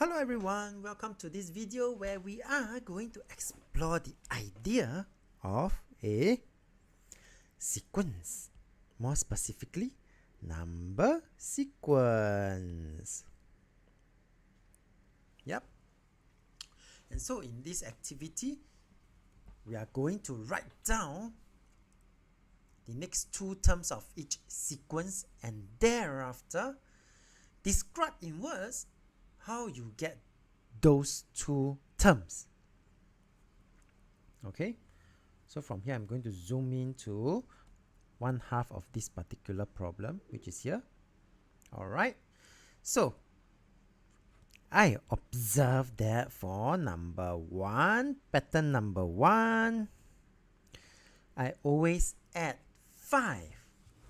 Hello everyone, welcome to this video where we are going to explore the idea of a sequence. More specifically, number sequence. Yep. And so in this activity, we are going to write down the next two terms of each sequence and thereafter describe in words how you get those two terms. Okay, so from here I'm going to zoom into one half of this particular problem, which is here. Alright, so I observe that for number one, pattern number one, I always add 5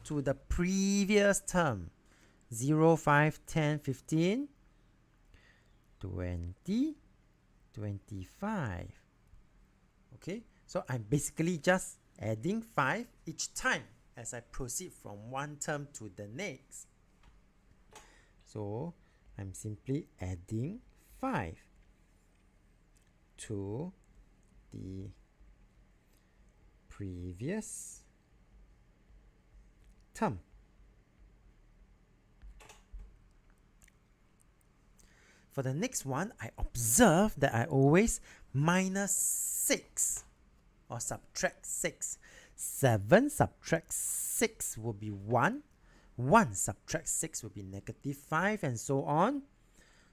to the previous term. 0, 5, 10, 15, 20, 25. Okay, so I'm basically just adding 5 each time as I proceed from one term to the next. So I'm simply adding 5 to the previous term. For the next one, I observe that I always minus 6 or subtract 6. 7 subtract 6 will be 1. 1 subtract 6 will be negative 5 and so on.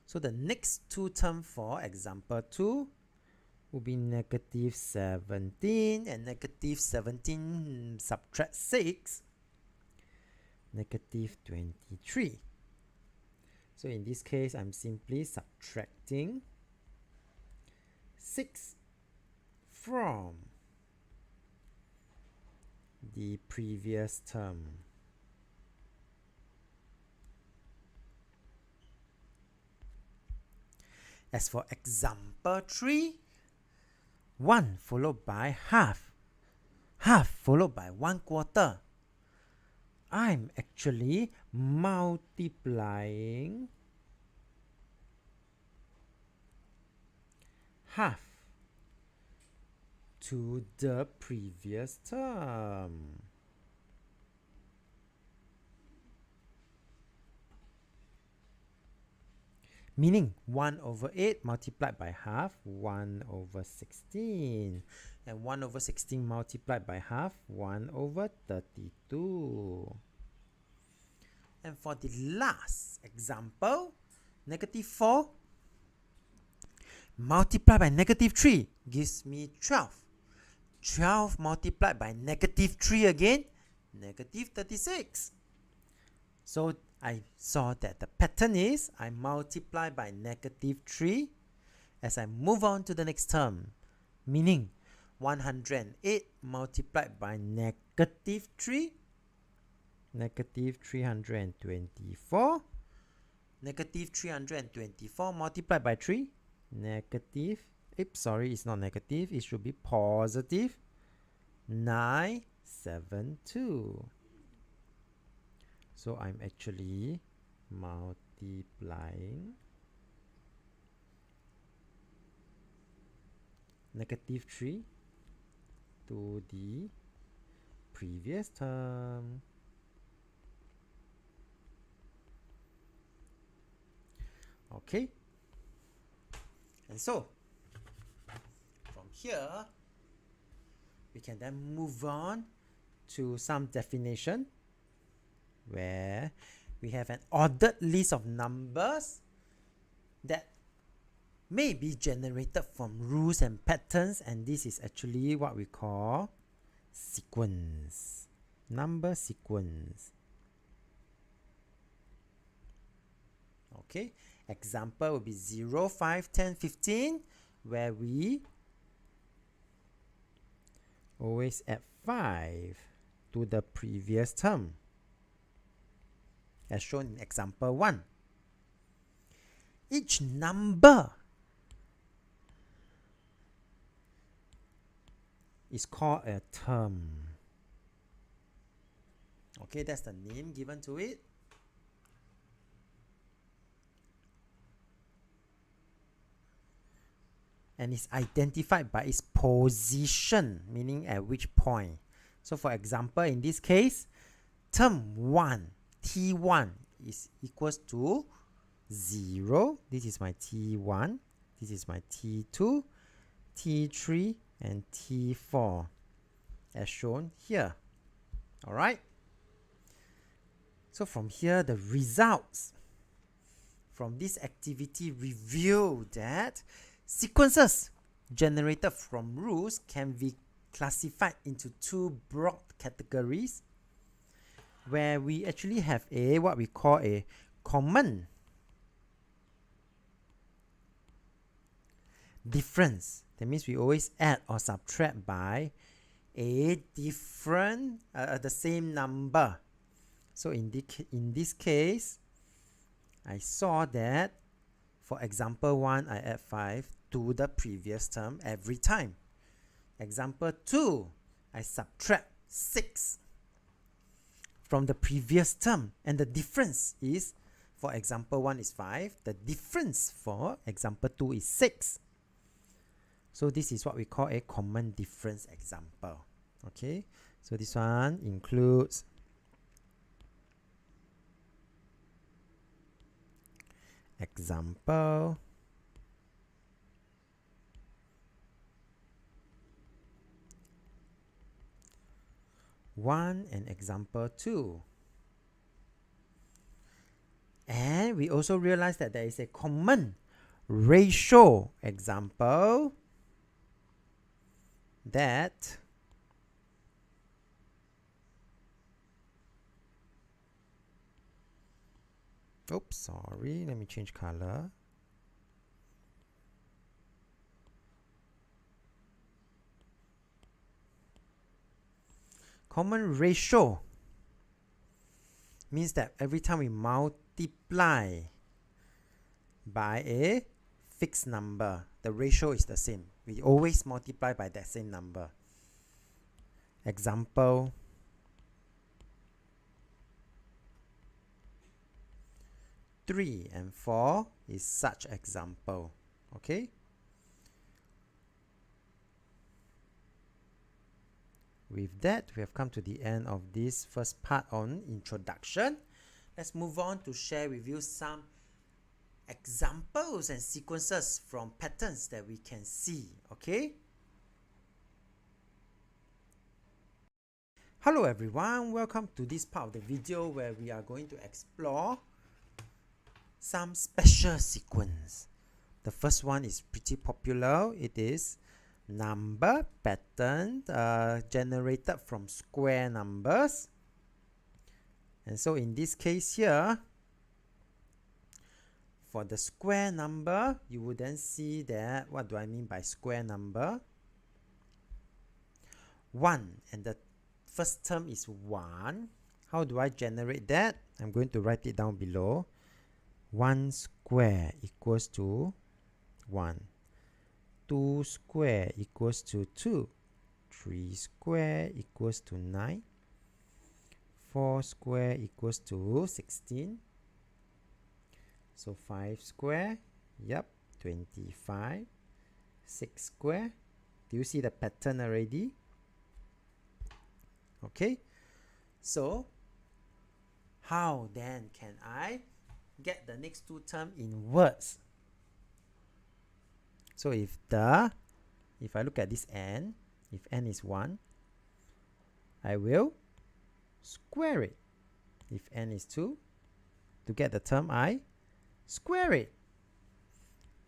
So the next two terms for example 2 will be negative 17 and negative 17 subtract 6, negative 23. So in this case, I'm simply subtracting 6 from the previous term. As for example 3, 1 followed by half, half followed by 1/4. I'm actually multiplying half to the previous term. Meaning 1 over 8 multiplied by half, 1 over 16. And 1 over 16 multiplied by half, 1 over 32. And for the last example, negative 4 multiplied by negative 3 gives me 12. 12 multiplied by negative 3 again, negative 36. So I saw that the pattern is I multiply by negative 3 as I move on to the next term. Meaning 108 multiplied by negative 3, negative 324. Negative 324 multiplied by 3, negative, sorry, it's not negative, it should be positive 972. So I'm actually multiplying negative 3 to the previous term. Okay, and so from here we can then move on to some definition where we have an ordered list of numbers that may be generated from rules and patterns, and this is actually what we call sequence, number sequence. Okay, example will be 0, 5, 10, 15, where we always add 5 to the previous term, as shown in example 1. Each number is called a term. Okay, that's the name given to it. and is identified by its position, meaning at which point. So for example, in this case, term 1, T1 is equals to 0. This is my T1. This is my T2, T3, and T4 as shown here. Alright. So from here, the results from this activity reveal that sequences generated from rules can be classified into two broad categories, where we actually have what we call a common difference. That means we always add or subtract by a different, the same number. So in this case, I saw that for example 1, I add 5 to the previous term every time. Example 2, I subtract 6 from the previous term, and the difference is, for example 1 is 5, the difference for example 2 is 6. So this is what we call a common difference example. Okay, so this one includes example 1 and example 2. And we also realize that there is a common ratio example that oops, sorry, let me change color. Common ratio means that every time we multiply by a fixed number, the ratio is the same. We always multiply by that same number. Example 3 and 4 is such example. Okay. With that, we have come to the end of this first part on introduction. Let's move on to share with you some examples and sequences from patterns that we can see. Okay. Hello everyone, welcome to this part of the video where we are going to explore some special sequence. The first one is pretty popular. It is number pattern generated from square numbers. And so in this case here, for the square number, you would then see that, what do I mean by square number? 1, and the first term is 1. How do I generate that? I'm going to write it down below. 1 square equals to 1. 2 square equals to 2. 3 square equals to 9. 4 square equals to 16. So 5 square, yep, 25. 6 square, do you see the pattern already? Okay, so how then can I get the next two terms in words? So if I look at this n, if n is 1, I will square it. If n is 2, to get the term, I square it.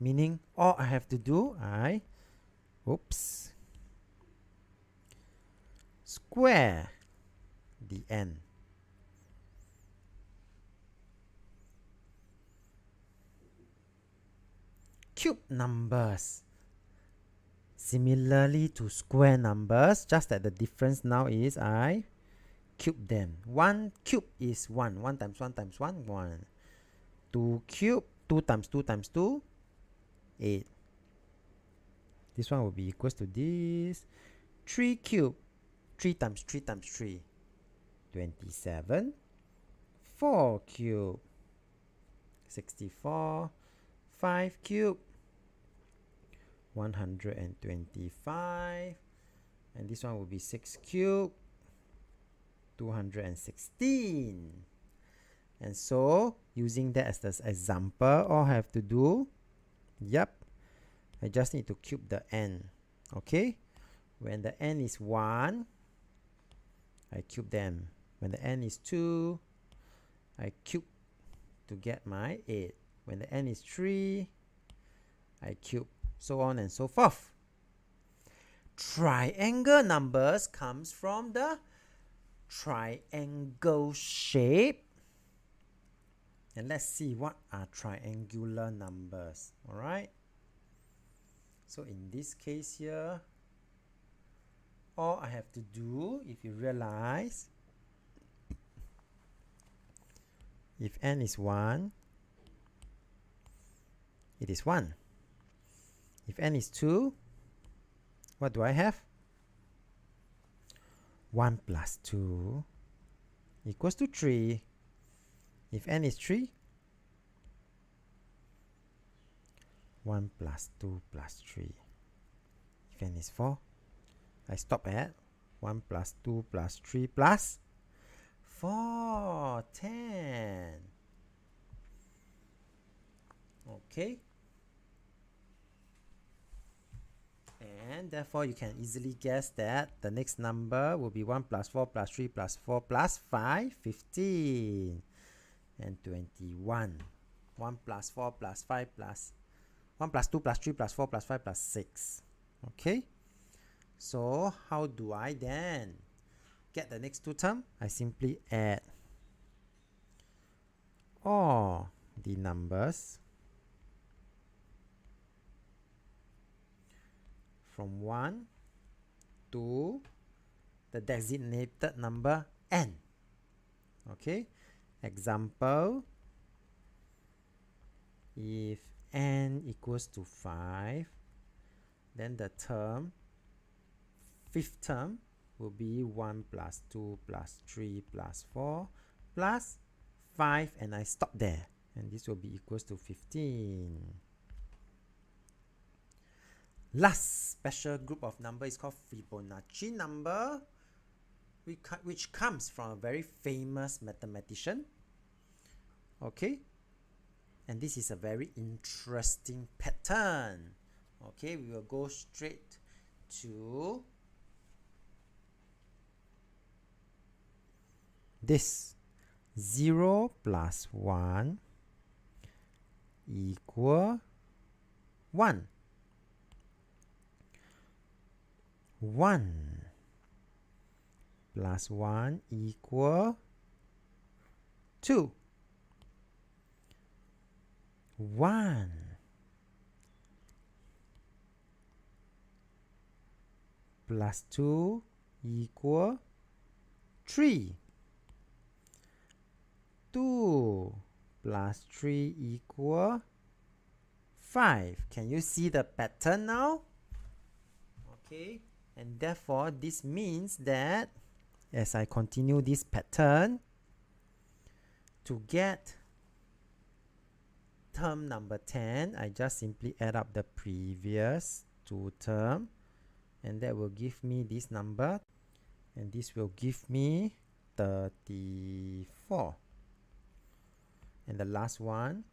Meaning all I have to do, square the n. Cube numbers. Similarly to square numbers, just that the difference now is I cube them. 1 cube is 1. 1 times 1 times 1, 1. 2 cube, 2 times 2 times 2, 8. This one will be equals to this. 3 cube, 3 times 3 times 3, 27. 4 cube, 64. 5 cube, 125, and this one will be 6 cubed, 216. And so, using that as the example, all I have to do, I just need to cube the n. Okay? When the n is 1, I cube them. When the n is 2, I cube to get my 8. When the n is 3, I cube, so on and so forth. Triangle numbers comes from the triangle shape. And let's see what are triangular numbers. Alright? So in this case here, all I have to do, if you realize, if n is 1, it is 1. If n is 2, what do I have? 1 plus 2 equals to 3. If n is 3, 1 plus 2 plus 3. If n is 4, I stop at 1 plus 2 plus 3 plus 4, 10. Okay. And therefore, you can easily guess that the next number will be 1 plus 4 plus 3 plus 4 plus 5, 15. And 21. 1 plus 4 plus 5 plus 1 plus 2 plus 3 plus 4 plus 5 plus 6. Okay. So how do I then get the next two terms? I simply add all the numbers from 1 to the designated number n. Okay. Example, if n equals to 5, then the fifth term will be 1 plus 2 plus 3 plus 4 plus 5, and I stop there, and this will be equals to 15. Last special group of number is called Fibonacci number, which comes from a very famous mathematician. Okay, and this is a very interesting pattern. Okay, we will go straight to this. 0 plus 1 equal 1. 1 plus 1 equal 2. 1 plus 2 equal 3. 2 plus 3 equal 5. Can you see the pattern now? Okay, and therefore this means that as I continue this pattern, to get term number 10, I just simply add up the previous two terms, and that will give me this number, and this will give me 34. And the last one,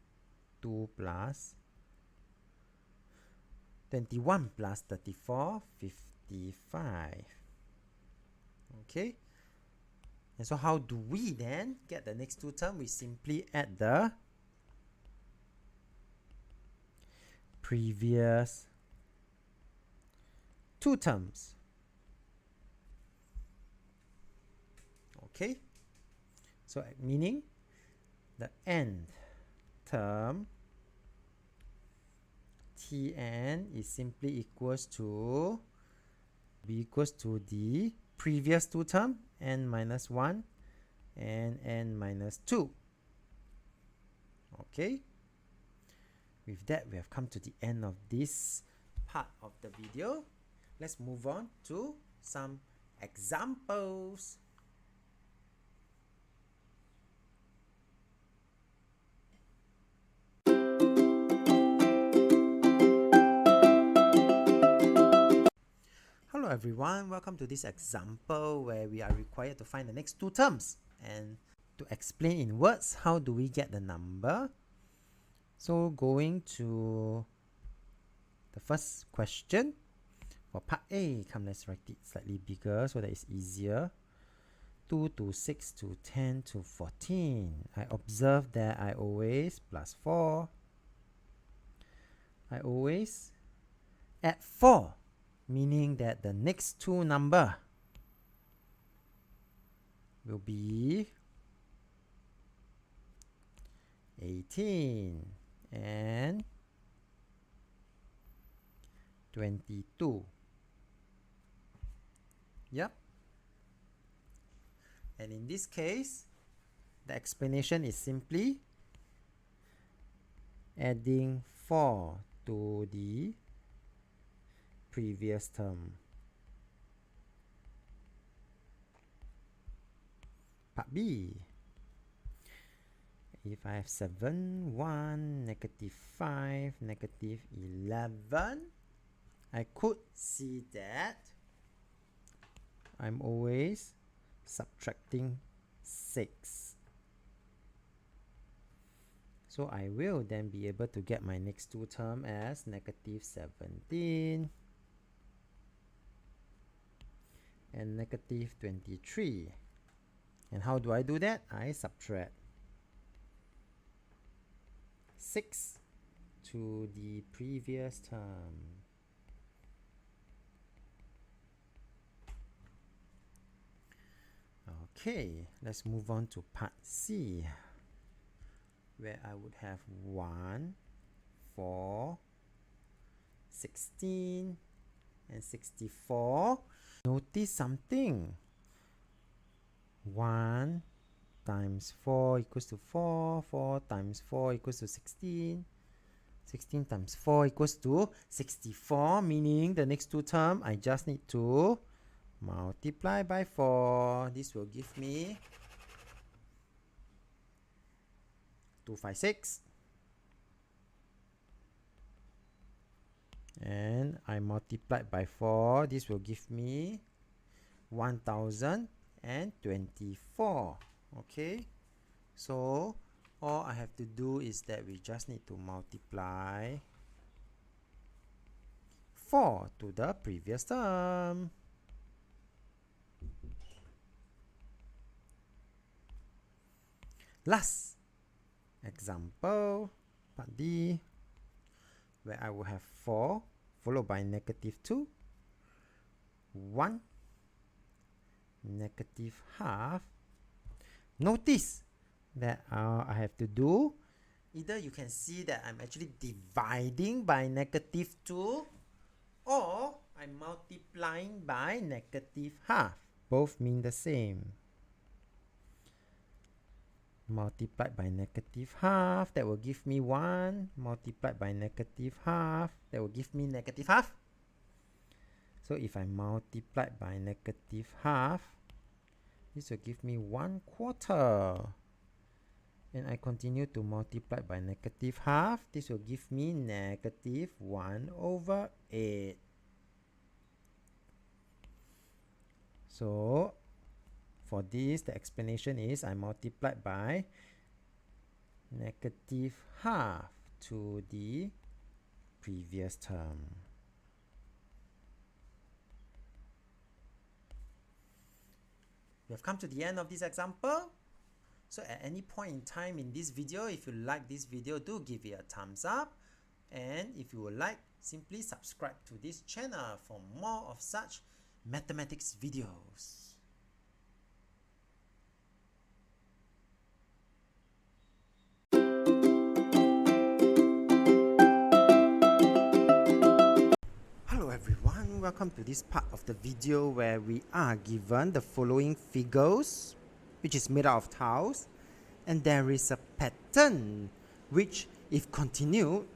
2 plus 21 plus 34, 55. Okay. And so how do we then get the next two terms? We simply add the previous two terms. Okay. So meaning the nth term Tn is simply equals to the previous two terms, n minus 1 and n minus 2. Okay, with that we have come to the end of this part of the video. Let's move on to some examples. everyone, welcome to this example where we are required to find the next two terms and to explain in words how do we get the number. So going to the first question for part A, let's write it slightly bigger so that it's easier. 2 to 6 to 10 to 14. I observe that I always plus 4. I always add 4. Meaning that the next two number will be 18 and 22. Yep. And in this case, the explanation is simply adding 4 to the previous term. Part B. If I have 7, 1, negative 5, negative 11, I could see that I'm always subtracting 6. So I will then be able to get my next two terms as negative 17 and negative 23. And how do I do that? I subtract 6 to the previous term. Okay, let's move on to part C, where I would have 1, 4, 16, and 64. Notice something. 1 times 4 equals to 4. 4 times 4 equals to 16. 16 times 4 equals to 64, meaning the next two terms I just need to multiply by 4. This will give me 256. And I multiplied by 4. This will give me 1024. Okay, so all I have to do is that we just need to multiply 4 to the previous term. Last example, part D, where I will have 4 followed by negative 2, 1, negative half. Notice that I have to do, either you can see that I'm actually dividing by negative 2 or I'm multiplying by negative half. Both mean the same. Multiplied by negative half, that will give me 1. Multiplied by negative half, that will give me negative half. So if I multiply by negative half, this will give me 1/4. And I continue to multiply by negative half. This will give me negative 1/8. So for this, the explanation is I multiplied by negative half to the previous term. We have come to the end of this example. So at any point in time in this video, if you like this video, do give it a thumbs up. And if you would like, simply subscribe to this channel for more of such mathematics videos. Hello everyone, welcome to this part of the video where we are given the following figures, which is made out of tiles, and there is a pattern which, if continued,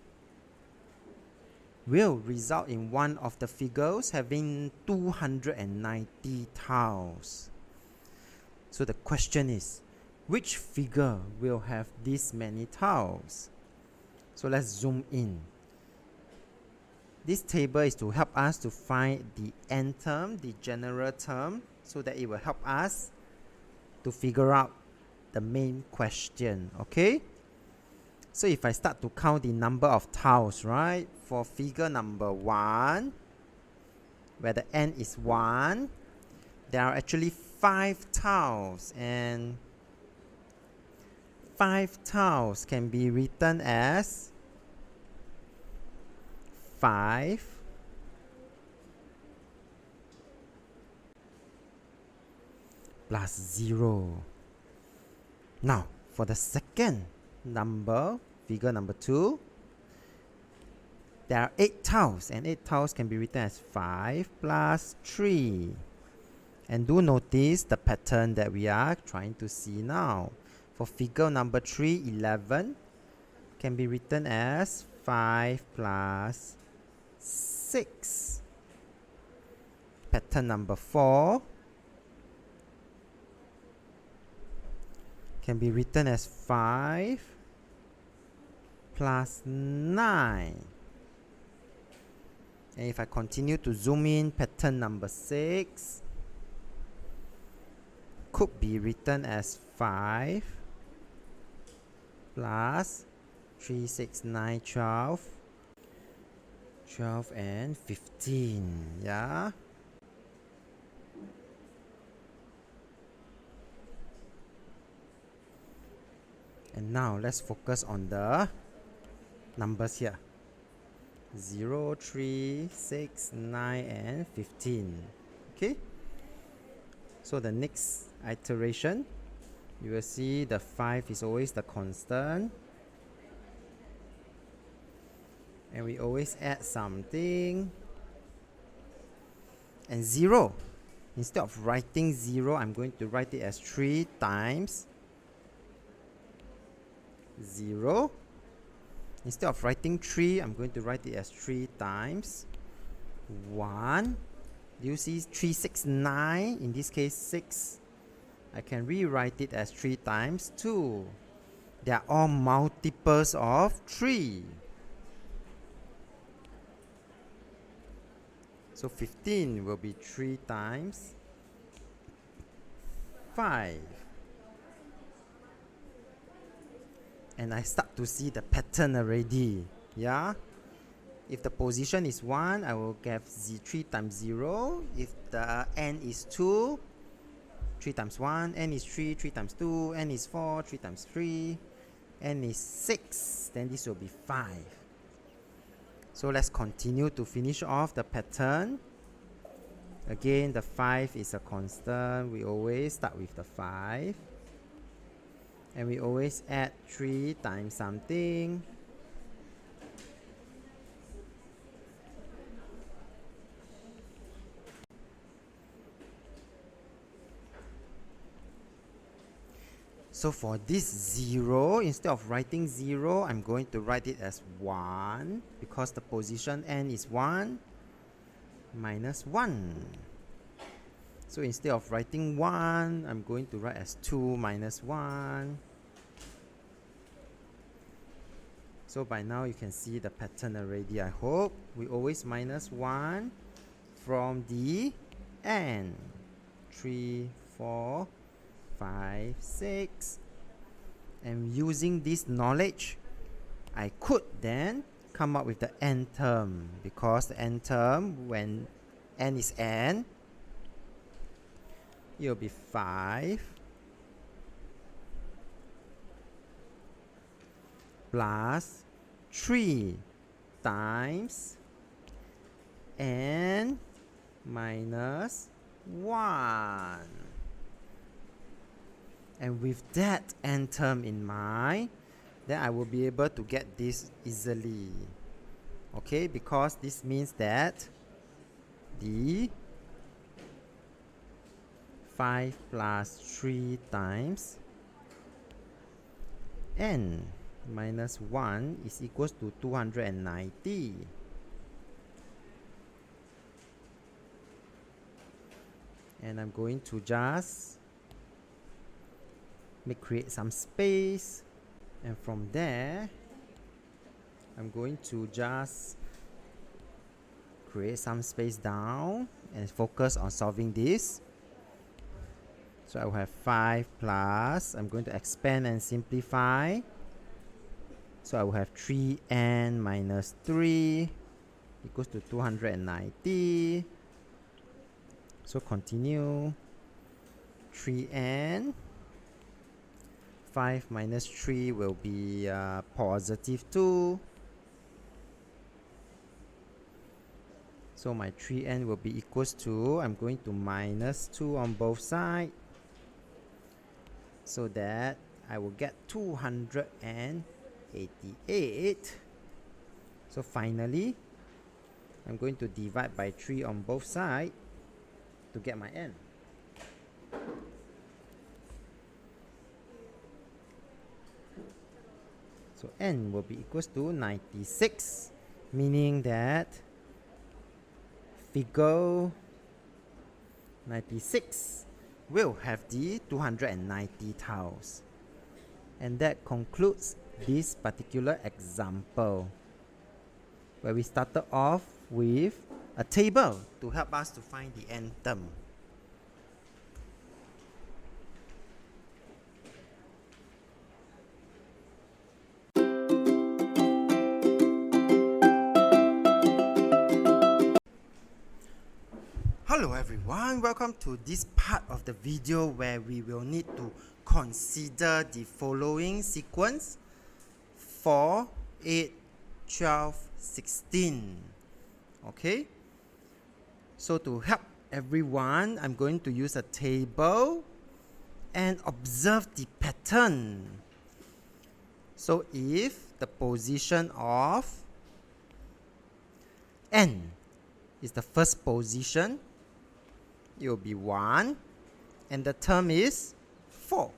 will result in one of the figures having 290 tiles. So the question is, which figure will have this many tiles? So let's zoom in. This table is to help us to find the n term, the general term, so that it will help us to figure out the main question, okay? So if I start to count the number of tiles, right, for figure number 1, where the n is 1, there are actually 5 tiles, and 5 tiles can be written as 5 plus 0. Now, for the second number, figure number 2, there are 8 tiles, and 8 tiles can be written as 5 plus 3. And do notice the pattern that we are trying to see now. For figure number 3, 11 can be written as 5 plus 6. Pattern number 4 can be written as 5 plus 9. And if I continue to zoom in, pattern number 6 could be written as 5 plus 3, 6, 9, 12, 12 and 15, yeah? And now let's focus on the numbers here. 0, 3, 6, 9 and 15. Okay? So the next iteration, you will see the 5 is always the constant. And we always add something. And 0. Instead of writing 0, I'm going to write it as 3 times 0. Instead of writing 3, I'm going to write it as 3 times 1. Do you see 3, 6, 9? In this case, 6. I can rewrite it as 3 times 2. They are all multiples of 3. So 15 will be 3 times 5. And I start to see the pattern already. Yeah? If the position is 1, I will get 3 times 0. If the n is 2, 3 times 1. N is 3, 3 times 2. N is 4, 3 times 3. N is 6. Then this will be 5. So let's continue to finish off the pattern. Again, the 5 is a constant. We always start with the 5. And we always add 3 times something. So for this 0, instead of writing 0, I'm going to write it as 1, because the position n is 1 minus 1. So instead of writing 1, I'm going to write as 2 minus 1. So by now you can see the pattern already, I hope. We always minus 1 from the n. 3, 4, 5, 6. And using this knowledge, I could then come up with the n term, because the n term, when n is n, it will be 5 plus 3 times n minus 1. And with that n term in mind, then I will be able to get this easily. Okay, because this means that the 5 plus 3 times n minus 1 is equals to 290. And I'm going to just create some space, and from there I'm going to just create some space down and focus on solving this. So I will have 5 plus, I'm going to expand and simplify. So I will have 3n minus 3 equals to 290. So continue. 3n. 5 minus 3 will be positive 2. So my 3n will be equals to, I'm going to minus 2 on both sides, so that I will get 288. So finally, I'm going to divide by 3 on both sides to get my n. So n will be equals to 96, meaning that figure 96 will have the 290 tiles. And that concludes this particular example, where we started off with a table to help us to find the n term. Hello everyone, welcome to this part of the video where we will need to consider the following sequence: 4, 8, 12, 16. Okay, so to help everyone, I'm going to use a table and observe the pattern. So if the position of n is the first position, it will be 1, and the term is 4.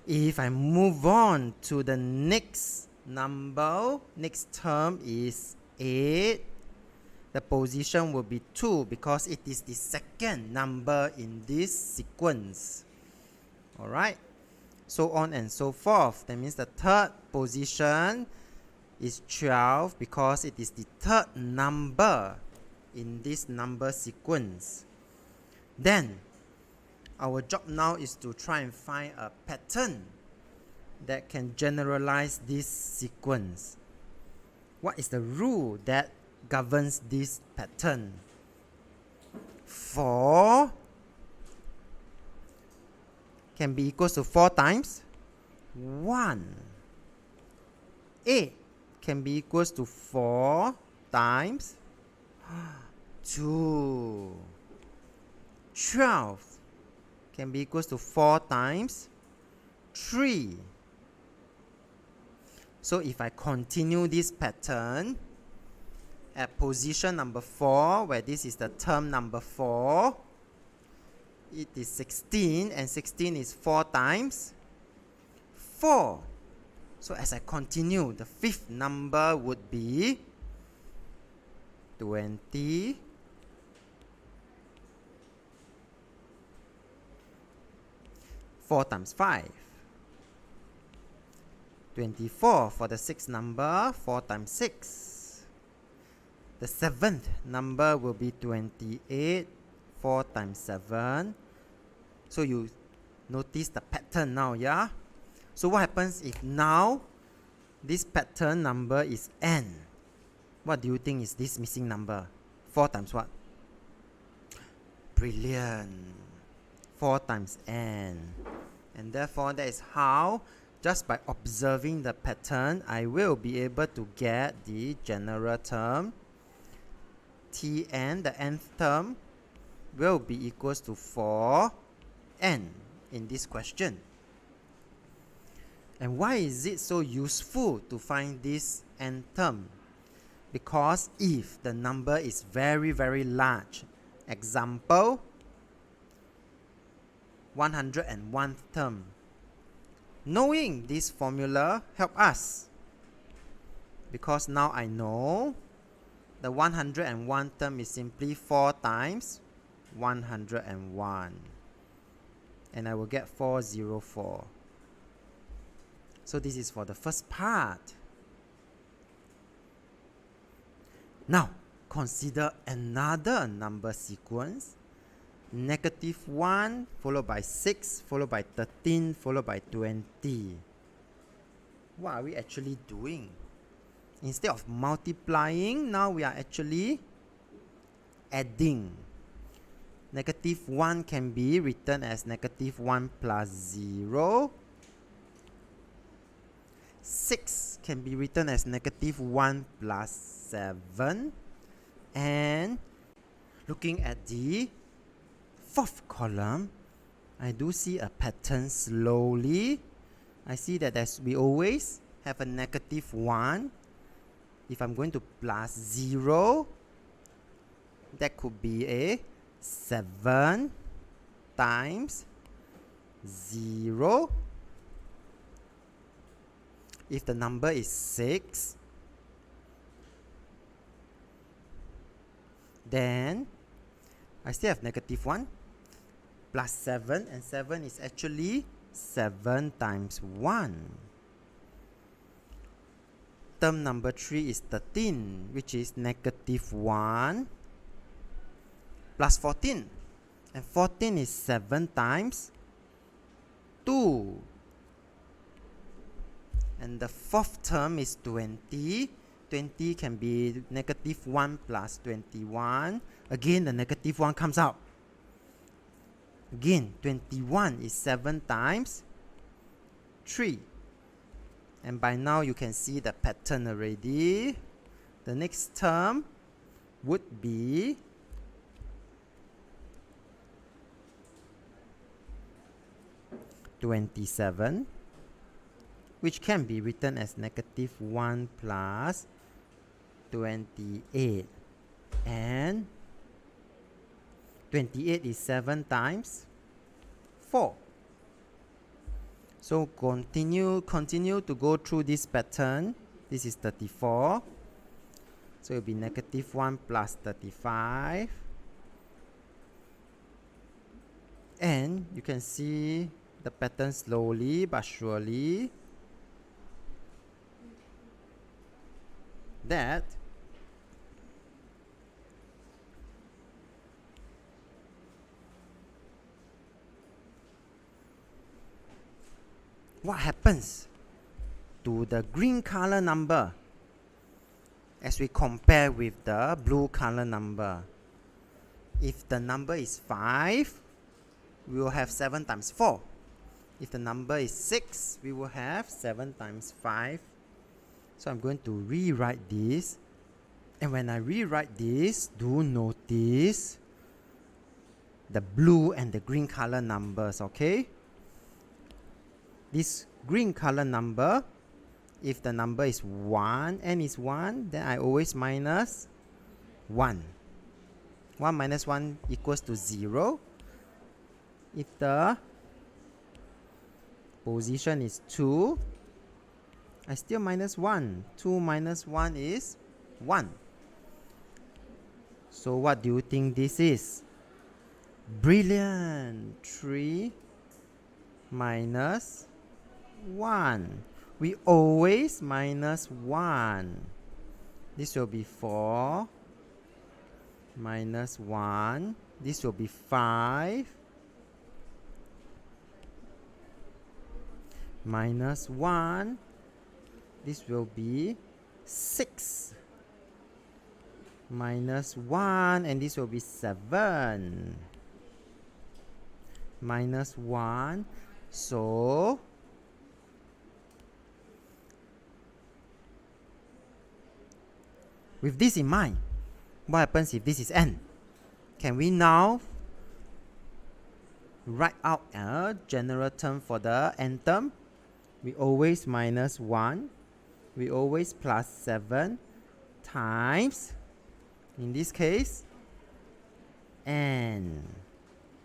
If I move on to the next number, next term is 8, the position will be 2 because it is the second number in this sequence. Alright, so on and so forth. That means the third position is 12 because it is the third number in this number sequence. Then our job now is to try and find a pattern that can generalize this sequence. What is the rule that governs this pattern? 4 can be equals to 4 times 1. 8 can be equals to 4 times 2. 12 can be equals to 4 times 3. So if I continue this pattern at position number 4, where this is the term number 4, it is 16, and 16 is 4 times 4. So as I continue, the fifth number would be 20. 4 times 5. 24 for the sixth number, 4 times 6. The seventh number will be 28, 4 times 7. So you notice the pattern now, yeah? So what happens if now this pattern number is n? What do you think is this missing number? 4 times what? Brilliant. 4 times n. And therefore that is how, just by observing the pattern, I will be able to get the general term. Tn, the nth term, will be equals to 4n in this question. And why is it so useful to find this n term? Because if the number is very, very large, example, 101th term, knowing this formula help us, because now I know the 101 term is simply 4 times 101, and I will get 404. So this is for the first part. Now consider another number sequence. -1 followed by 6 followed by 13 followed by 20. What are we actually doing? Instead of multiplying, now we are actually adding. -1 can be written as -1 plus 0. 6 can be written as -1 plus 7. And looking at the fourth column, I do see a pattern slowly. I see that we always have a -1. If I'm going to plus 0, that could be a 7 times 0. If the number is 6, then I still have -1 plus 7, and 7 is actually 7 times 1. Term number 3 is 13, which is -1 plus 14. And 14 is 7 times 2. And the fourth term is 20. 20 can be -1 plus 21. Again, the -1 comes out. Again, 21 is 7 times 3. And by now you can see the pattern already. The next term would be -27, which can be written as -1 plus 28. And 28 is 7 times 4. So continue to go through this pattern. This is 34. So it will be -1 plus 35. And you can see the pattern slowly but surely that what happens to the green color number as we compare with the blue color number. If the number is 5, we will have 7 times 4. If the number is 6, we will have 7 times 5. So I'm going to rewrite this. And when I rewrite this, do notice the blue and the green color numbers, okay? This green color number, if the number is 1, n is 1, then I always minus 1. 1 minus 1 equals to 0. If the position is 2, I still minus 1. 2 minus 1 is 1. So what do you think this is? Brilliant! 3 minus 1. We always minus 1. This will be 4 minus 1. This will be 5 minus 1. This will be 6 minus 1, and this will be 7 minus 1. So with this in mind, what happens if this is n? Can we now write out a general term for the n term? We always minus 1. We always plus 7 times, in this case, n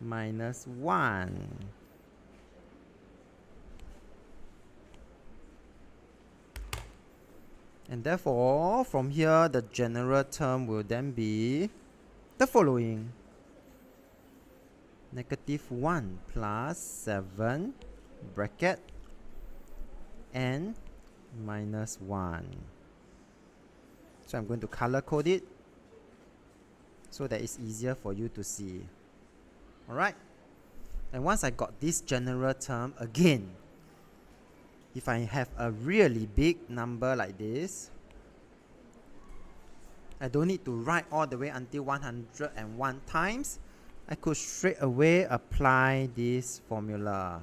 minus 1. And therefore, from here, the general term will then be the following. -1 plus 7 bracket n minus 1. So I'm going to color code it. so that it's easier for you to see. Alright? And once I got this general term, again, if I have a really big number like this, I don't need to write all the way until 101 times. I could straight away apply this formula.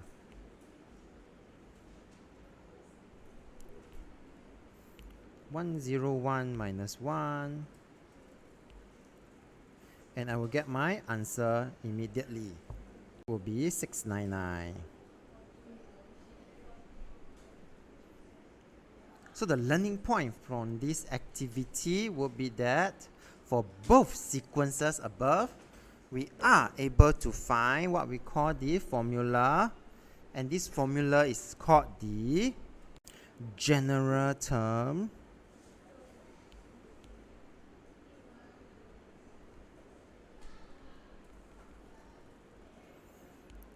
(101 minus 1), and I will get my answer immediately. It will be 699. So the learning point from this activity would be that for both sequences above, we are able to find what we call the formula, and this formula is called the general term,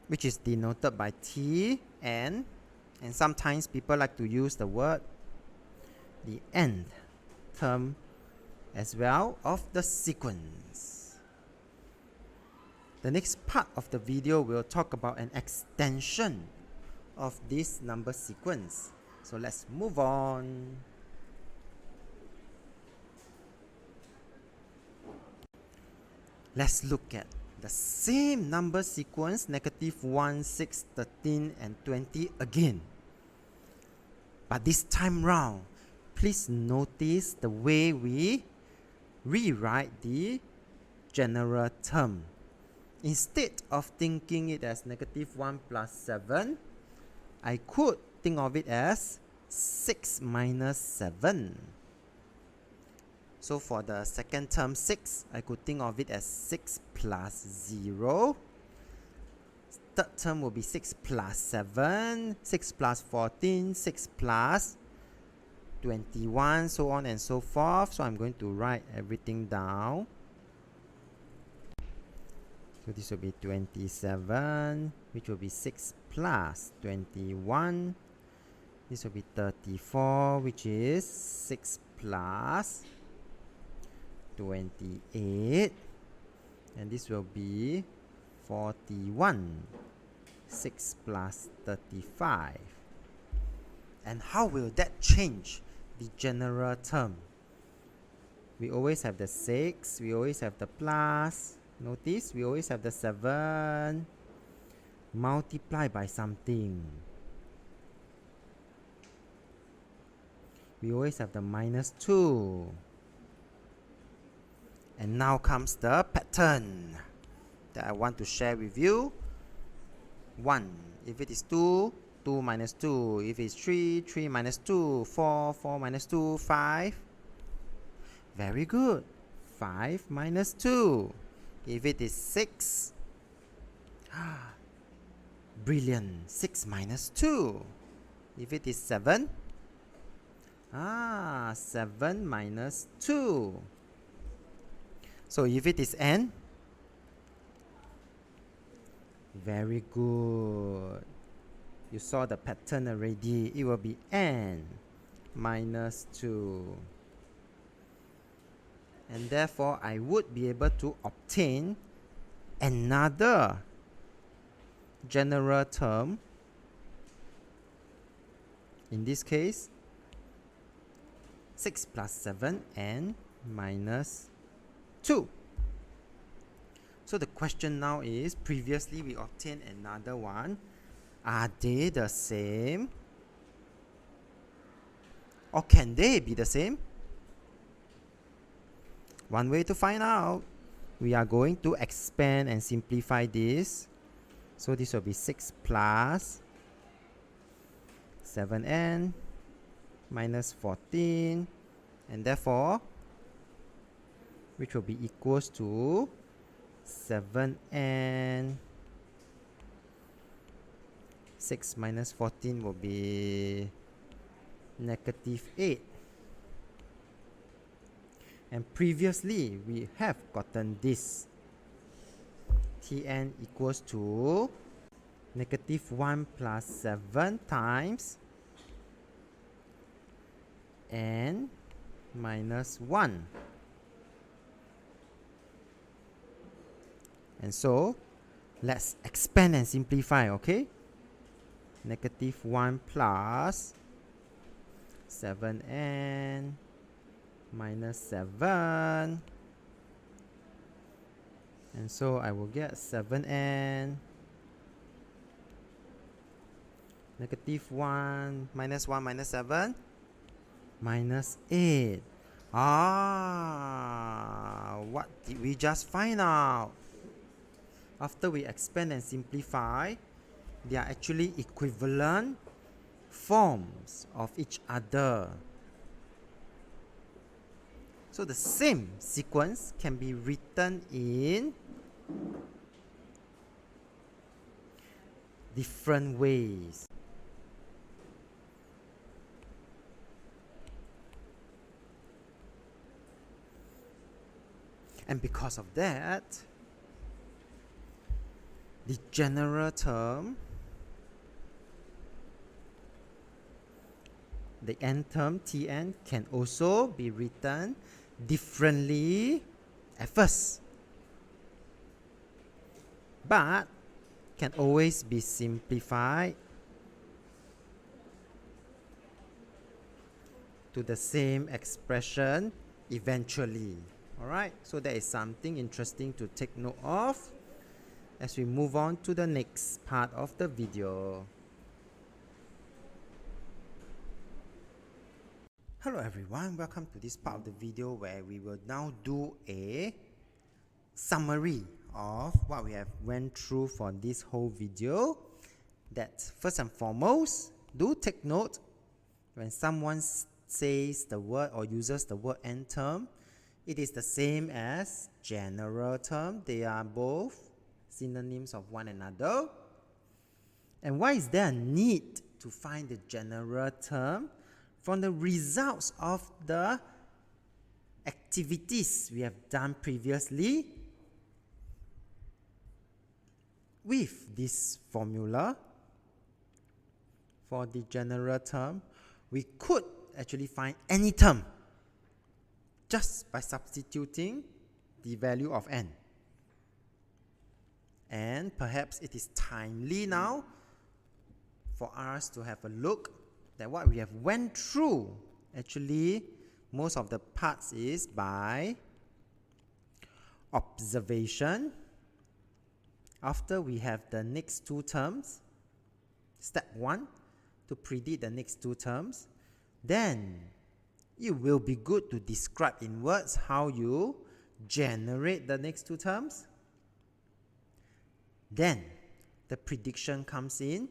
which is denoted by T, N, and sometimes people like to use the word the end term as well of the sequence. The next part of the video will talk about an extension of this number sequence. So let's move on. Let's look at the same number sequence, -1, 6, 13, and 20 again. But this time round, please notice the way we rewrite the general term. Instead of thinking it as -1 plus 7, I could think of it as 6 minus 7. So for the second term 6, I could think of it as 6 plus 0. Third term will be 6 plus 7, 6 plus 14, 6 plus 21, so on and so forth. So I'm going to write everything down. So this will be 27, which will be 6 plus 21. This will be 34, which is 6 plus 28. And this will be 41, 6 plus 35. And how will that change the general term? We always have the 6, we always have the plus. Notice we always have the 7 multiplied by something. We always have the -2. And now comes the pattern that I want to share with you. 1. If it is 2, 2 minus 2. If it's 3, 3 minus 2. 4, 4 minus 2. 5. Very good. 5 minus 2. If it is 6, brilliant. 6 minus 2. If it is 7, 7 minus 2. So if it is n, very good. You saw the pattern already. It will be n minus 2. And therefore, I would be able to obtain another general term. In this case, 6 plus 7 and minus 2. So the question now is, previously we obtained another one. Are they the same? Or can they be the same? One way to find out, we are going to expand and simplify this. So this will be 6 plus 7n minus 14, and therefore, which will be equals to 7n. 6 minus 14 will be -8. And previously, we have gotten this. Tn equals to -1 plus 7 times n minus 1. And so, let's expand and simplify, okay? Negative 1 plus 7n minus 7. And so I will get 7n negative 1 minus 7 minus 8. What did we just find out? After we expand and simplify, they are actually equivalent forms of each other. So the same sequence can be written in different ways. And because of that, the general term, the n term Tn, can also be written differently at first, but can always be simplified to the same expression eventually. Alright, so that is something interesting to take note of as we move on to the next part of the video. Hello everyone, welcome to this part of the video where we will now do a summary of what we have went through for this whole video. That first and foremost, do take note when someone says the word or uses the word n term, it is the same as general term. They are both synonyms of one another. And why is there a need to find the general term? From the results of the activities we have done previously with this formula for the general term, we could actually find any term just by substituting the value of n. And perhaps it is timely now for us to have a look that what we have went through, actually most of the parts is by observation. After we have the next two terms, step 1, to predict the next two terms, then it will be good to describe in words how you generate the next two terms. Then the prediction comes in,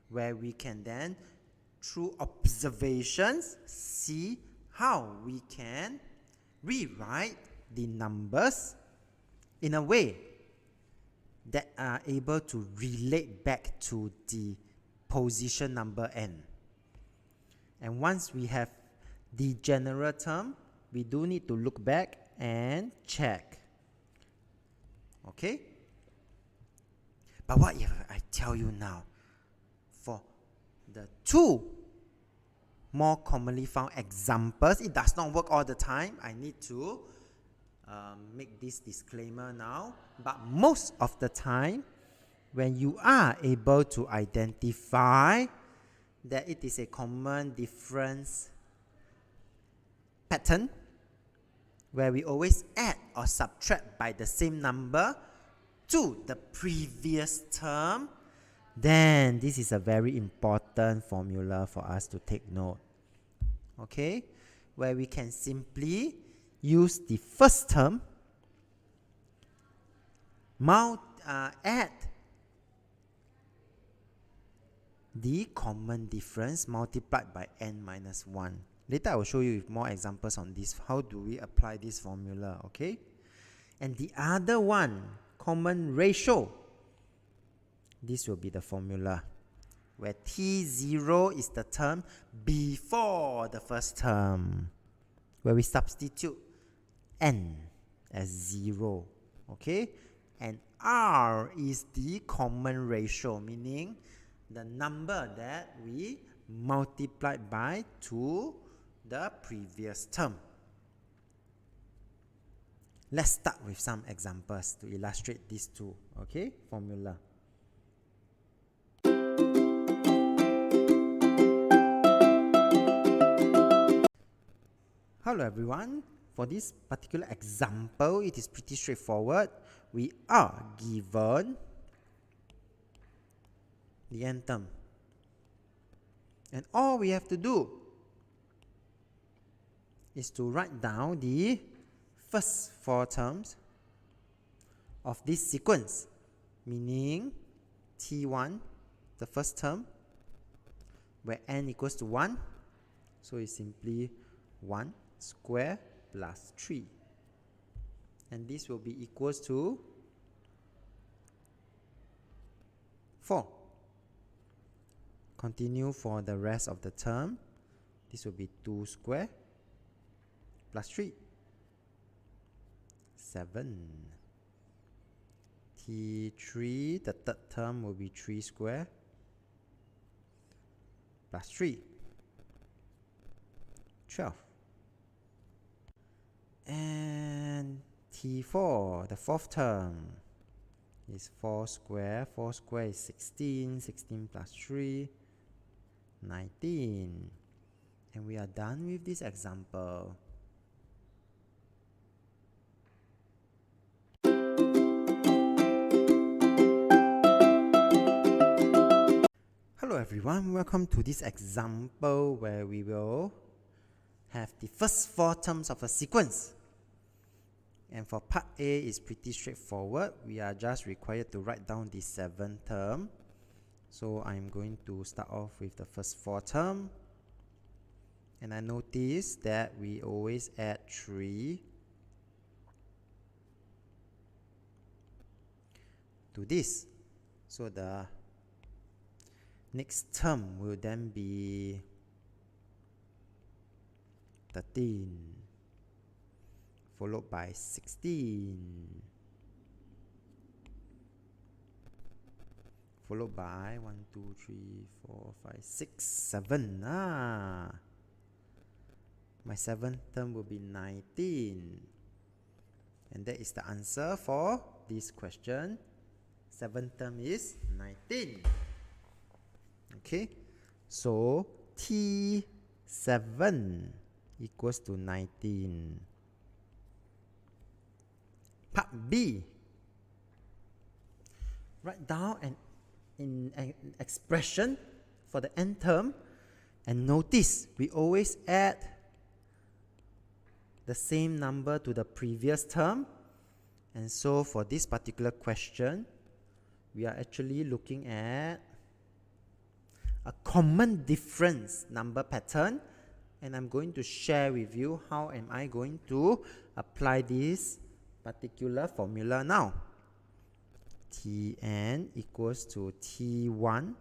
where we can then, through observations, see how we can rewrite the numbers in a way that are able to relate back to the position number n. And once we have the general term, we do need to look back and check. Okay? But what if I tell you now, for the two more commonly found examples, it does not work all the time. I need to make this disclaimer now. But most of the time, when you are able to identify that it is a common difference pattern, where we always add or subtract by the same number to the previous term, then this is a very important formula for us to take note. Okay, where we can simply use the first term, add the common difference multiplied by n minus 1. Later I will show you with more examples on this. How do we apply this formula, okay? And the other one, common ratio. This will be the formula, where T0 is the term before the first term, where we substitute n as 0, okay? And R is the common ratio, meaning the number that we multiplied by to the previous term. Let's start with some examples to illustrate these two, okay, formula. Hello everyone. For this particular example, it is pretty straightforward. We are given the nth term. And all we have to do is to write down the first 4 terms of this sequence, meaning T1, the first term, where n equals to 1. So it's simply 1 square plus 3. And this will be equals to 4. Continue for the rest of the term. This will be 2 square plus 3. 7. T3, the third term will be 3 square plus 3. 12. And T4, the fourth term, is 4 square. 4 square is 16. 16 plus 3, 19. And we are done with this example. Hello everyone, welcome to this example where we will have the first 4 terms of a sequence. And for part A, it's pretty straightforward. We are just required to write down the 7th term. So I'm going to start off with the first 4 term. And I notice that we always add 3 to this. So the next term will then be 13, followed by 16, followed by 1, 2, 3, 4, 5, 6, 7. My 7th term will be 19. And that is the answer for this question. 7th term is 19. Okay, so T7 equals to 19. Part B. Write down an expression for the nth term, and notice we always add the same number to the previous term. And so for this particular question, we are actually looking at a common difference number pattern, and I'm going to share with you how am I going to apply this particular formula now. Tn equals to T1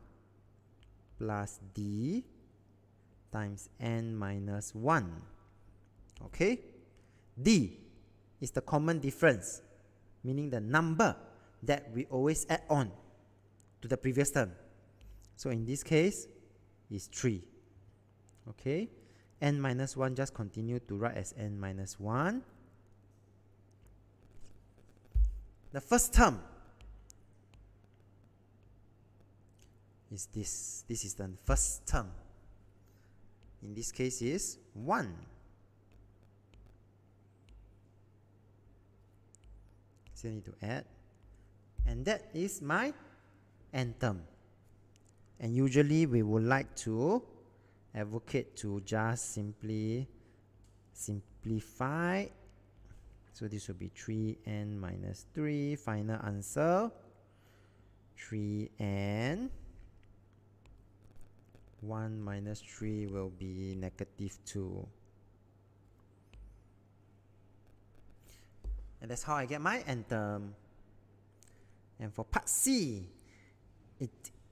plus D times n minus 1. Okay? D is the common difference, meaning the number that we always add on to the previous term. So in this case, is 3. Okay? N minus 1, just continue to write as n minus 1. The first term is this. This is the first term. In this case is 1. So I need to add. And that is my nth term. And usually we would like to advocate to just simply simplify. So this will be 3n minus 3. Final answer, 3n. 1 minus 3 will be negative 2. And that's how I get my nth term. And for part C,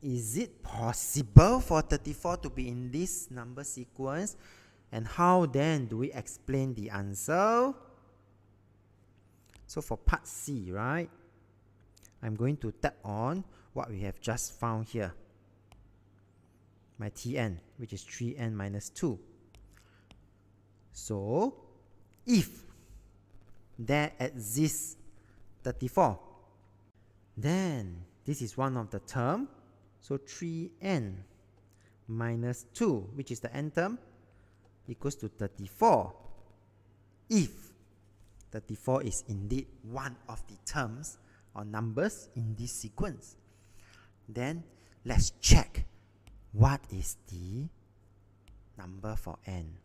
is it possible for 34 to be in this number sequence? And how then do we explain the answer? So for part C, right, I'm going to tap on what we have just found here. My Tn, which is 3n minus 2. So, if there exists 34. Then this is one of the term. So 3n minus 2, which is the n term, equals to 34. If 34 is indeed one of the terms or numbers in this sequence, then let's check what is the number for n.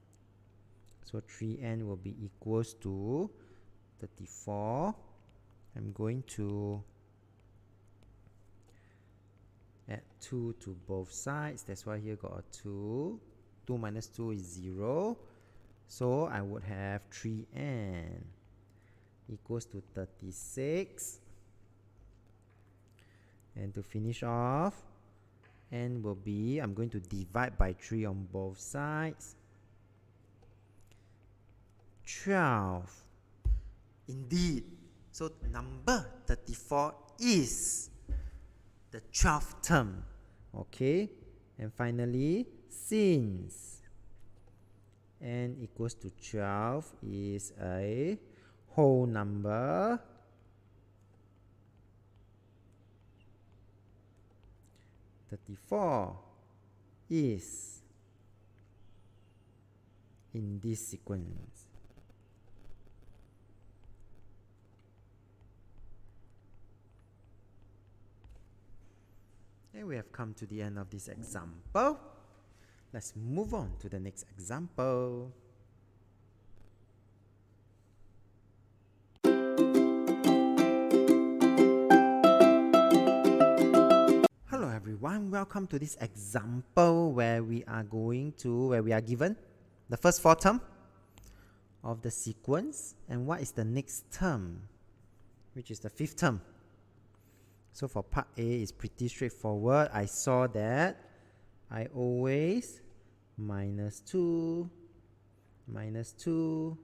So 3n will be equals to 34. I'm going to add 2 to both sides. That's why here got a 2. 2 minus 2 is 0. So I would have 3n equals to 36. And to finish off, n will be, I'm going to divide by 3 on both sides. 12. Indeed. So number 34 is the 12th term. Okay. And finally, since n equals to 12 is a whole number, (34) is in this sequence. And we have come to the end of this example. Let's move on to the next example. Hello everyone, welcome to this example where we are given the first 4 term of the sequence, and what is the next term, which is the 5th term. So for part A, it's pretty straightforward. I saw that I always minus 2, minus 2,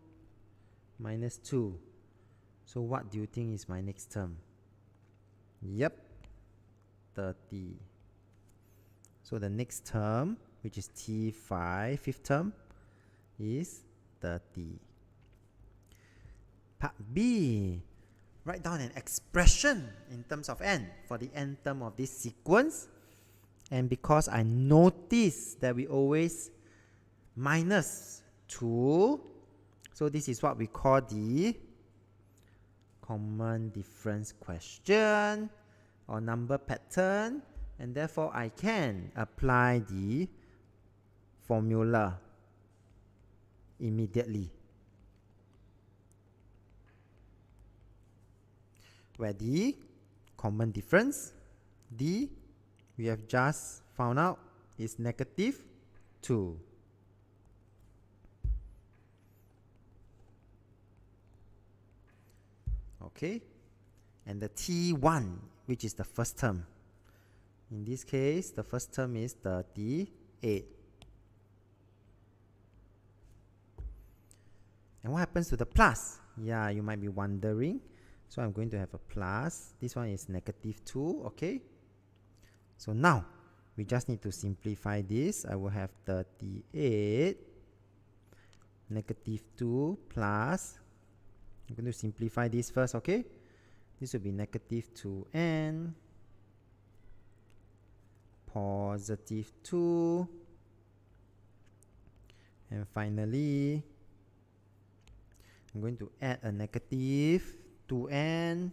minus 2. So what do you think is my next term? Yep, 30. So the next term, which is T5, 5th term, is 30. Part B. Write down an expression in terms of n for the n term of this sequence. And because I notice that we always minus 2, so this is what we call the common difference question or number pattern, and therefore I can apply the formula immediately. Where the common difference, D, we have just found out, is negative 2. Okay, and the T1, which is the first term. In this case, the first term is 38. And what happens to the plus? Yeah, you might be wondering. So I'm going to have a plus. This one is negative 2, okay? So now, we just need to simplify this. I will have 38, negative 2 plus, I'm going to simplify this first, okay? This will be negative 2n, positive 2, and finally, I'm going to add a negative 2n,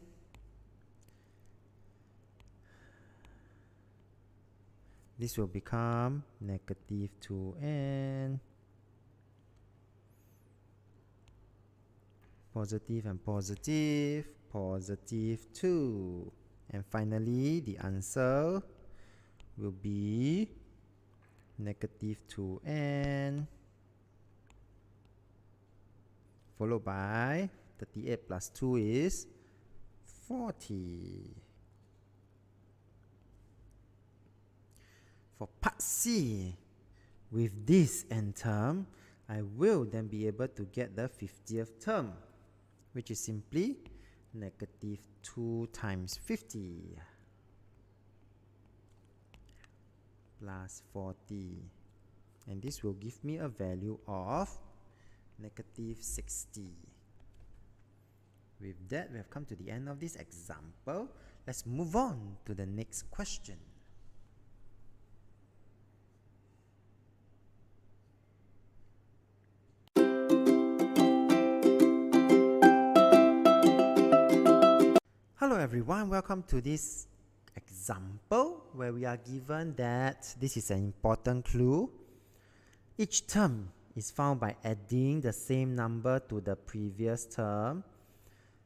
this will become negative 2n, positive and positive, positive 2, and finally the answer will be negative 2n followed by 38 plus 2 is 40. For part C, with this n term, I will then be able to get the 50th term, which is simply negative 2 times 50 plus 40. And this will give me a value of negative 60. With that, we have come to the end of this example. Let's move on to the next question. Hello everyone, welcome to this example where we are given that this is an important clue. Each term is found by adding the same number to the previous term.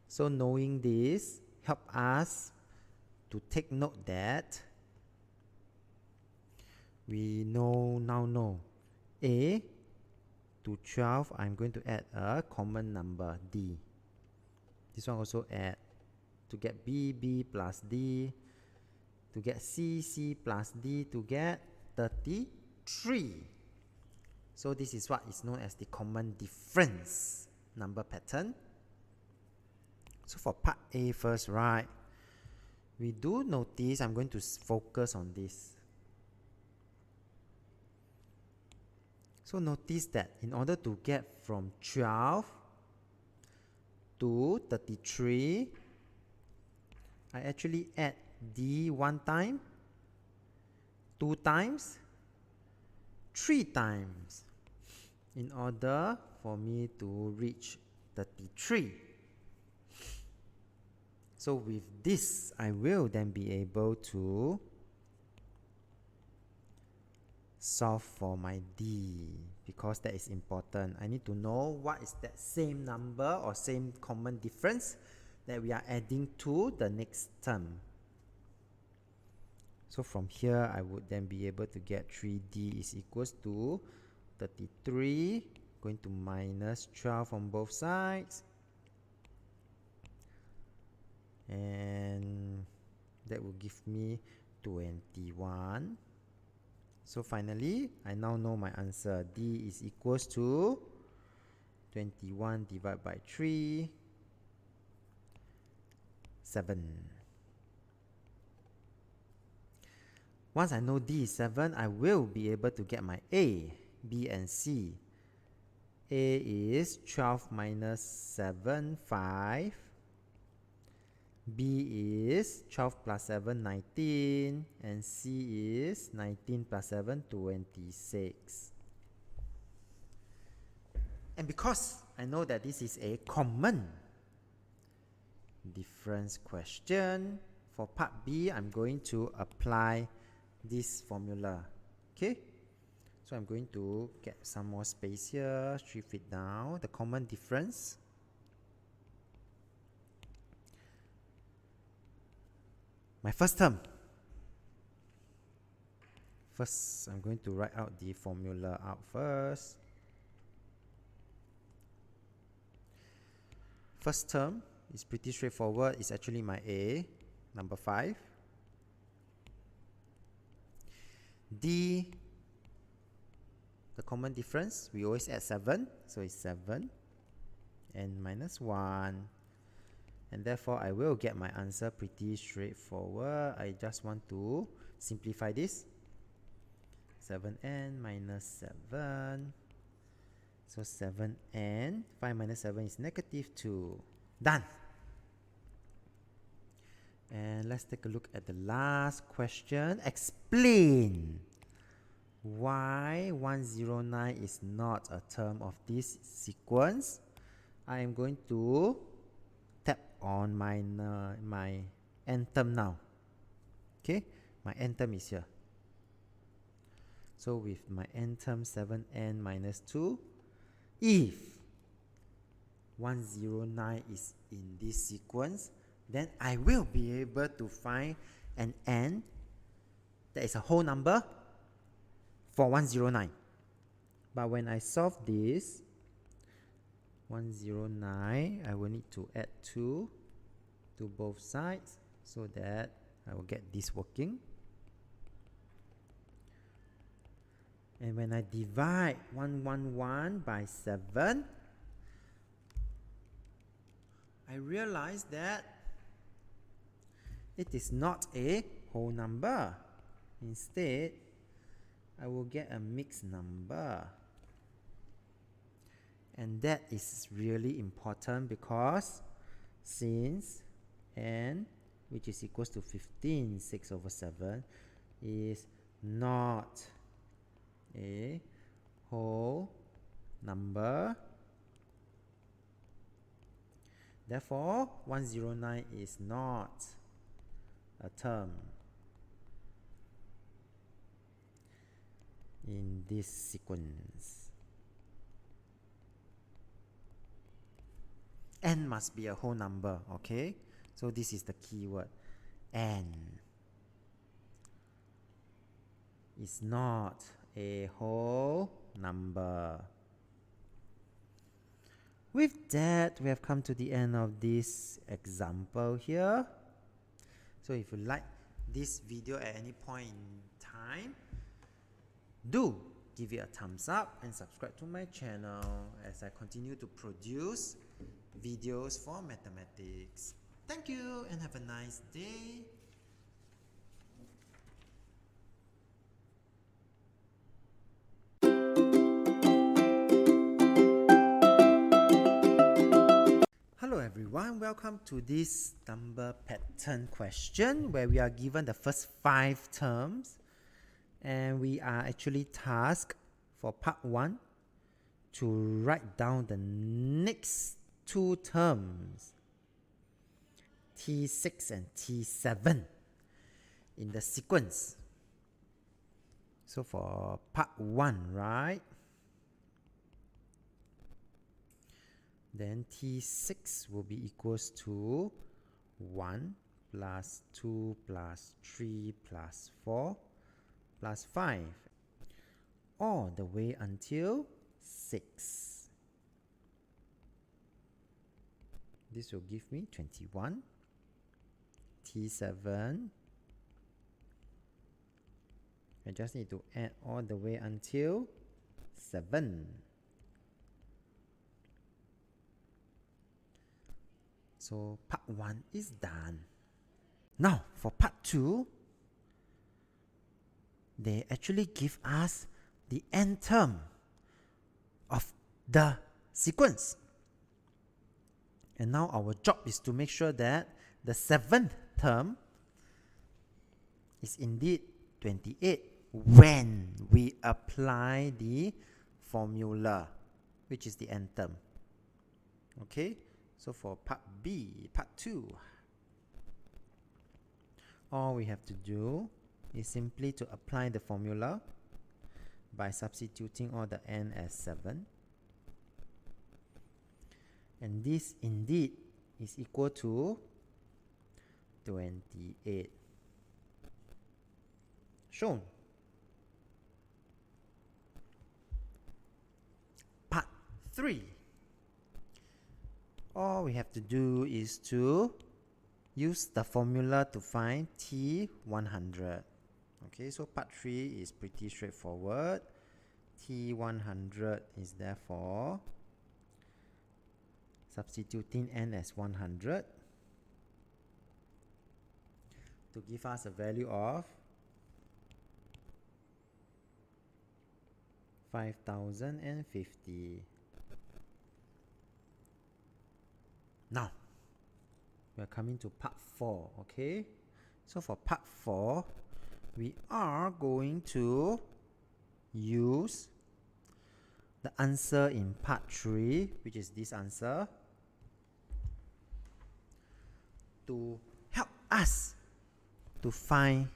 So knowing this help us to take note that we now know A to 12, I'm going to add a common number D. This one also add. To get B, B plus D. To get C, C plus D. To get 33. So this is what is known as the common difference number pattern. So for part A first, right, we do notice, I'm going to focus on this. So notice that in order to get from 12 to 33, I actually add D one time, 2 times, 3 times in order for me to reach 33. So with this, I will then be able to solve for my D, because that is important. I need to know what is that same number or same common difference that we are adding to the next term. So from here, I would then be able to get 3D is equals to 33, going to minus 12 on both sides. And that will give me 21. So finally, I now know my answer. D is equals to 21 divided by 3, 7. Once I know D is 7, I will be able to get my A, B, and C. A is 12 minus 7, 5. B is 12 plus 7, 19. And C is 19 plus 7, 26. And because I know that this is a common difference question, for part B, I'm going to apply this formula. Okay, so I'm going to get some more space here, shift it down, the common difference. My first term. First, I'm going to write out the formula out first. First term is pretty straightforward. It's actually my A, number 5. D, the common difference, we always add 7, so it's 7 and minus 1, and therefore I will get my answer pretty straightforward. I just want to simplify this. 7n minus 7, so 7n, 5 minus 7 is negative 2. Done. And let's take a look at the last question. Explain why 109 is not a term of this sequence. I am going to tap on my n term now. Okay, my n term is here. So with my n term 7n minus 2, if 109 is in this sequence, then I will be able to find an n that is a whole number for 109. But when I solve this 109, I will need to add 2 to both sides so that I will get this working. And when I divide 111 by 7, I realize that it is not a whole number. Instead, I will get a mixed number. And that is really important because since n, which is equals to 15, 6 over 7, is not a whole number, therefore 109 is not a term in this sequence. N must be a whole number, okay? So this is the keyword. N is not a whole number. With that, we have come to the end of this example here. So if you like this video at any point in time, do give it a thumbs up and subscribe to my channel as I continue to produce videos for mathematics. Thank you and have a nice day. Hello everyone, welcome to this number pattern question where we are given the first 5 terms and we are actually tasked for part 1 to write down the next 2 terms, T6 and T7, in the sequence. So for part 1, right? Then T6 will be equals to 1 plus 2 plus 3 plus 4 plus 5 all the way until 6. This will give me 21. T7, I just need to add all the way until 7. So part 1 is done. Now for part 2, they actually give us the n term of the sequence. And now our job is to make sure that the 7th term is indeed 28 when we apply the formula, which is the n term. Okay, so for part B, part 2, all we have to do is simply to apply the formula by substituting all the n as 7. And this indeed is equal to 28. Shown. Part 3. All we have to do is to use the formula to find T100. Okay, so part 3 is pretty straightforward. T100 is therefore substituting n as 100 to give us a value of 5050. Now we are coming to part 4. Okay, so for part 4 we are going to use the answer in part 3, which is this answer, to help us to find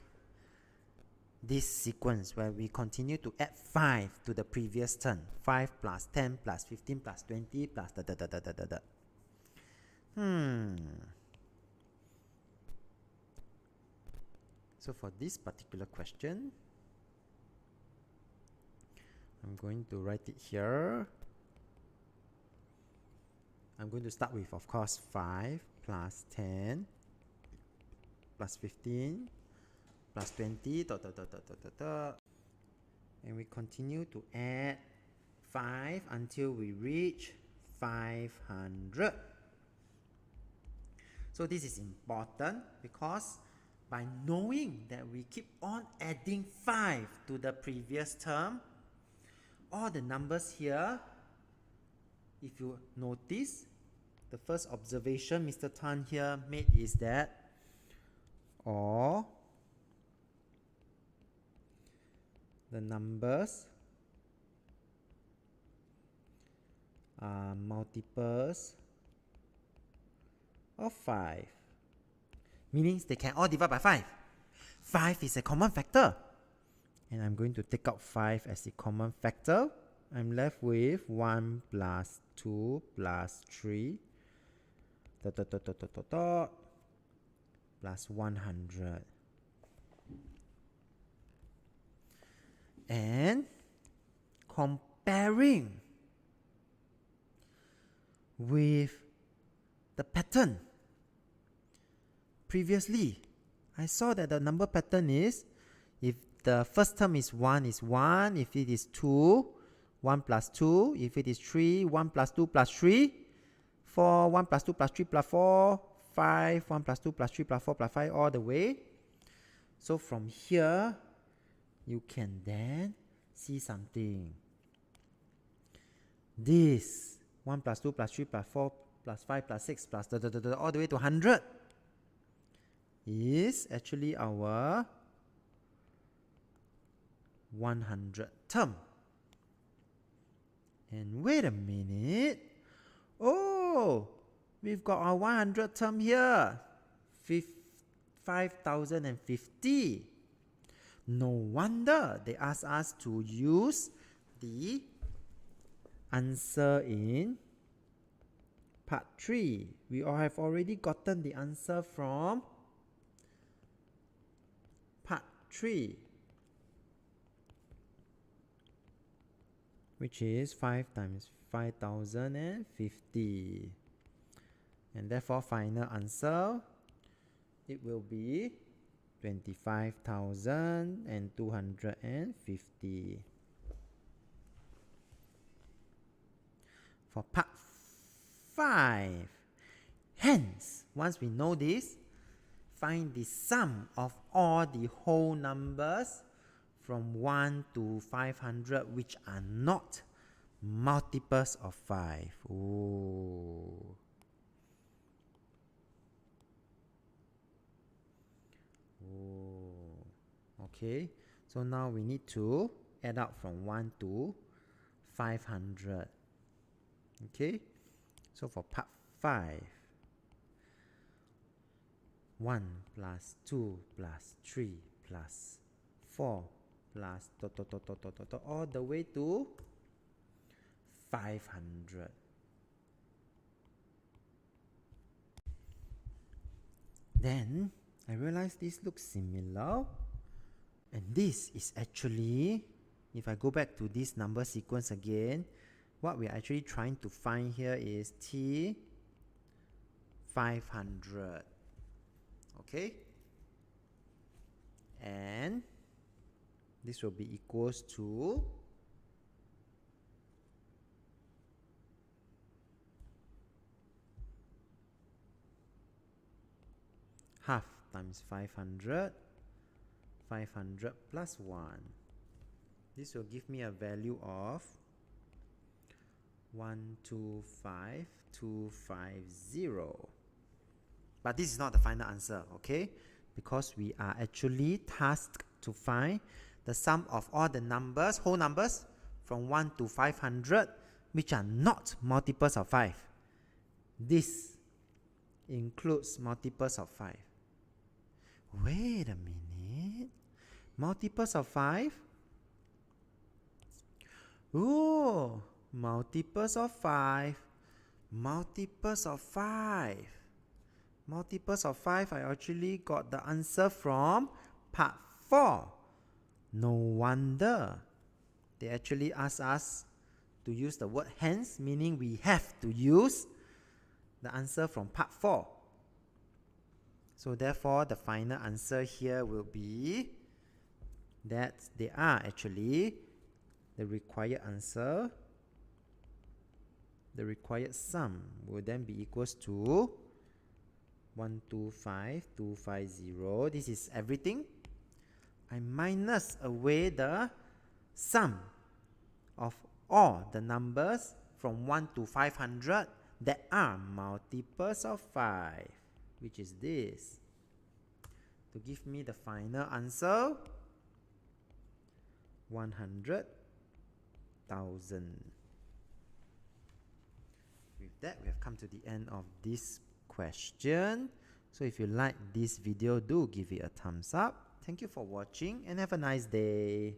this sequence where we continue to add 5 to the previous term. 5 plus 10 plus 15 plus 20 plus da da da da da da da. So for this particular question, I'm going to write it here. I'm going to start with, of course, 5 plus 10 plus 15 plus 20 dot, dot, dot, dot, dot, dot, dot. And we continue to add 5 until we reach 500. So this is important because by knowing that we keep on adding 5 to the previous term, all the numbers here, if you notice, the first observation Mr. Tan here made is that all the numbers are multiples of 5. Meaning they can all divide by 5. 5 is a common factor. And I'm going to take out 5 as a common factor. I'm left with 1 plus 2 plus 3 plus 100. And comparing with the pattern. Previously, I saw that the number pattern is, if the first term is 1, if it is 2, 1 plus 2, if it is 3, 1 plus 2 plus 3, 4, 1 plus 2 plus 3 plus 4, 5, 1 plus 2 plus 3 plus 4 plus 5, all the way. So from here, you can then see something. This 1 plus 2 plus 3 plus 4 plus 5 plus 6 plus all the way to 100 is actually our 100 term. And wait a minute. Oh, we've got our 100 term here. 5,050. No wonder they asked us to use the answer in part 3. We all have already gotten the answer from part 3, which is 5 times 5,050. And therefore, final answer, it will be 25,250. For part 5, hence, once we know this, find the sum of all the whole numbers from 1 to 500 which are not multiples of 5. Oh. Okay, so now we need to add up from 1 to 500. Okay, so for part 5, 1 plus 2 plus 3 plus 4 plus all the way to 500. Then I realized this looks similar, and this is actually, if I go back to this number sequence again, what we're actually trying to find here is T500. Okay, and this will be equals to half times 500, 500 plus 1. This will give me a value of 125,250. But this is not the final answer, okay? Because we are actually tasked to find the sum of all the numbers, whole numbers, from 1 to 500, which are not multiples of 5. This includes multiples of 5. Wait a minute. Multiples of 5? Oh, multiples of 5. Multiples of 5. Multiples of 5, I actually got the answer from part 4. No wonder they actually asked us to use the word hence, meaning we have to use the answer from part 4. So therefore, the final answer here will be that they are actually the required answer. The required sum will then be equals to 125,250. This is everything. I minus away the sum of all the numbers from 1 to 500 that are multiples of 5, which is this. To give me the final answer, 100,000. With that, we have come to the end of this question. So if you like this video, do give it a thumbs up. Thank you for watching and have a nice day.